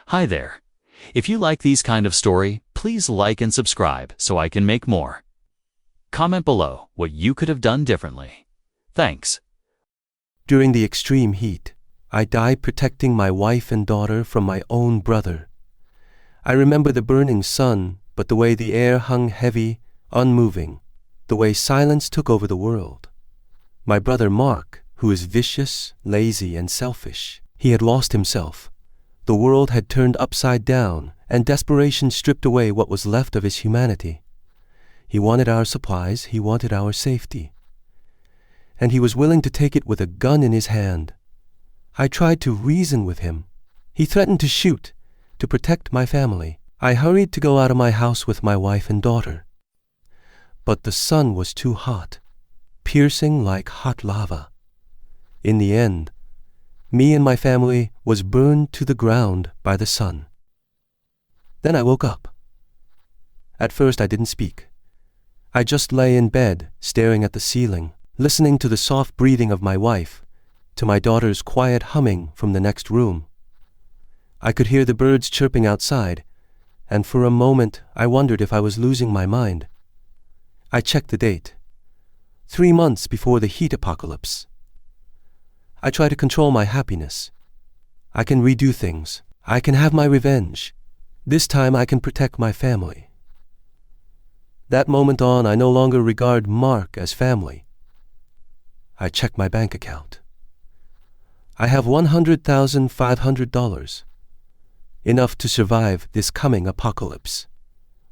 Hi there. If you like these kind of story, please like and subscribe so I can make more. Comment below what you could have done differently. Thanks. During the extreme heat, I died protecting my wife and daughter from my own brother. I remember the burning sun, but the way the air hung heavy, unmoving, the way silence took over the world. My brother Mark, who is vicious, lazy, and selfish, he had lost himself. The world had turned upside down, and desperation stripped away what was left of his humanity. He wanted our supplies, he wanted our safety. And he was willing to take it with a gun in his hand. I tried to reason with him. He threatened to shoot, to protect my family. I hurried to go out of my house with my wife and daughter. But the sun was too hot, piercing like hot lava. In the end, me and my family was burned to the ground by the sun. Then I woke up. At first I didn't speak. I just lay in bed, staring at the ceiling, listening to the soft breathing of my wife, to my daughter's quiet humming from the next room. I could hear the birds chirping outside, and for a moment I wondered if I was losing my mind. I checked the date. 3 months before the heat apocalypse. I try to control my happiness. I can redo things. I can have my revenge. This time I can protect my family. That moment on, I no longer regard Mark as family. I check my bank account. I have $100,500, enough to survive this coming apocalypse.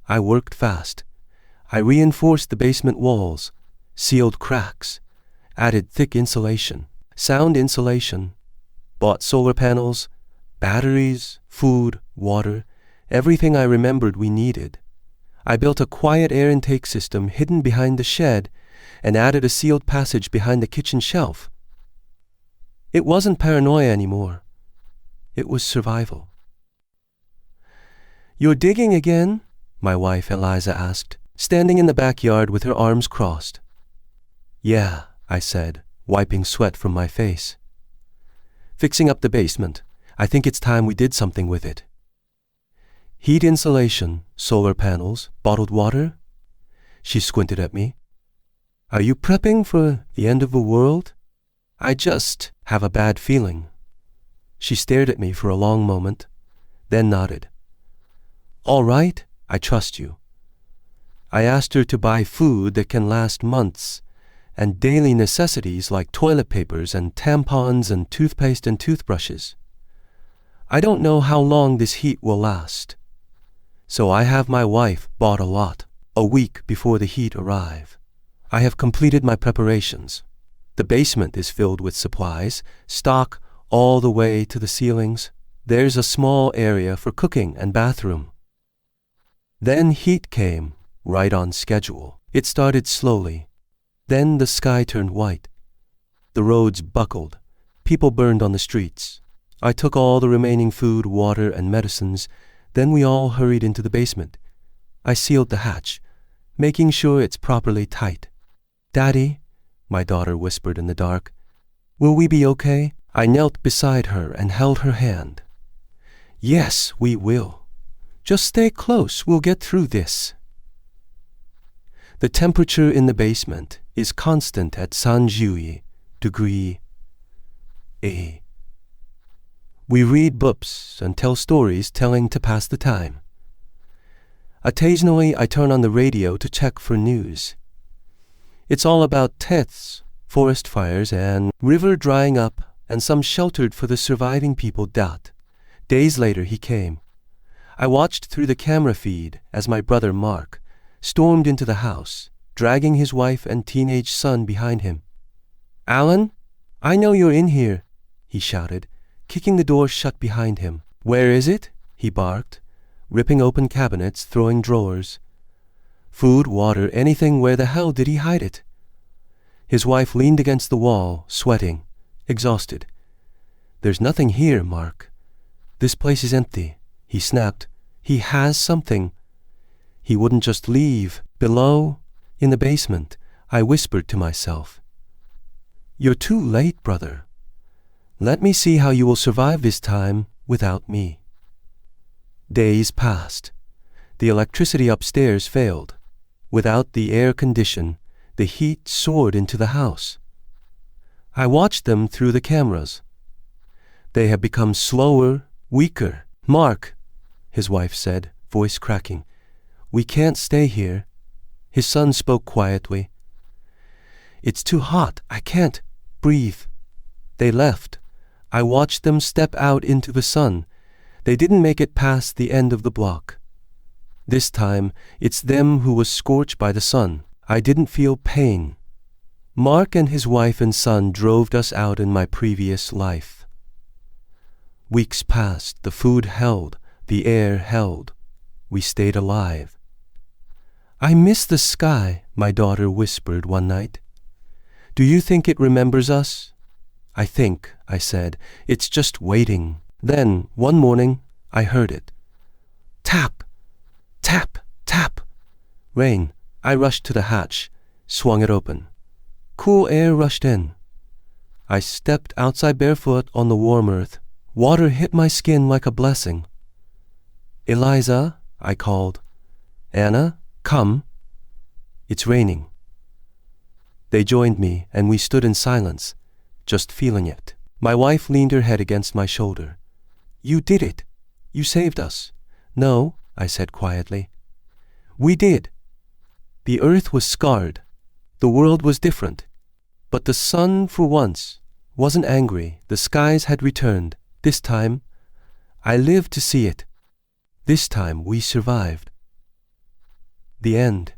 I worked fast. I reinforced the basement walls, sealed cracks, added thick insulation, sound insulation, bought solar panels, batteries, food, water, everything I remembered we needed. I built a quiet air intake system hidden behind the shed and added a sealed passage behind the kitchen shelf. It wasn't paranoia anymore. It was survival. "You're digging again?" my wife Eliza asked, standing in the backyard with her arms crossed. "Yeah," I said, wiping sweat from my face. "Fixing up the basement. I think it's time we did something with it." "Heat insulation, solar panels, bottled water?" She squinted at me. "Are you prepping for the end of the world?" "I just have a bad feeling." She stared at me for a long moment, then nodded. "All right, I trust you." I asked her to buy food that can last months, and daily necessities like toilet papers and tampons and toothpaste and toothbrushes. I don't know how long this heat will last, so I have my wife bought a lot, a week before the heat arrive. I have completed my preparations. The basement is filled with supplies, stock all the way to the ceilings. There's a small area for cooking and bathroom. Then heat came, right on schedule. It started slowly. Then the sky turned white. The roads buckled. People burned on the streets. I took all the remaining food, water, and medicines. Then we all hurried into the basement. I sealed the hatch, making sure it's properly tight. "Daddy," my daughter whispered in the dark, "will we be okay?" I knelt beside her and held her hand. "Yes, we will. Just stay close. We'll get through this." The temperature in the basement is constant at Sanjui, degree A. We read books and tell stories telling to pass the time. Occasionally, I turn on the radio to check for news. It's all about deaths, forest fires, and river drying up, and some sheltered for the surviving people doubt. Days later, he came. I watched through the camera feed as my brother Mark stormed into the house, dragging his wife and teenage son behind him. "Alan, I know you're in here," he shouted, kicking the door shut behind him. "Where is it?" he barked, ripping open cabinets, throwing drawers. Food, water, anything. Where the hell did he hide it? His wife leaned against the wall, sweating, exhausted. "There's nothing here, Mark. This place is empty," he snapped. "He has something." He wouldn't just leave. Below, in the basement, I whispered to myself, "You're too late, brother. Let me see how you will survive this time without me." Days passed. The electricity upstairs failed. Without the air condition, the heat soared into the house. I watched them through the cameras. They have become slower, weaker. "Mark," his wife said, voice cracking, "we can't stay here." His son spoke quietly. "It's too hot. I can't breathe." They left. I watched them step out into the sun. They didn't make it past the end of the block. This time, it's them who was scorched by the sun. I didn't feel pain. Mark and his wife and son drove us out in my previous life. Weeks passed. The food held. The air held. We stayed alive. "I miss the sky," my daughter whispered one night. "Do you think it remembers us?" "I think," I said, "it's just waiting." Then, one morning, I heard it. Tap, tap, tap. Rain. I rushed to the hatch, swung it open. Cool air rushed in. I stepped outside barefoot on the warm earth. Water hit my skin like a blessing. "Eliza," I called. "Anna, come." "It's raining." They joined me, and we stood in silence, just feeling it. My wife leaned her head against my shoulder. "You did it. You saved us." "No," I said quietly. "We did." The earth was scarred. The world was different. But the sun, for once, wasn't angry. The skies had returned. This time, I lived to see it. This time, we survived. The end.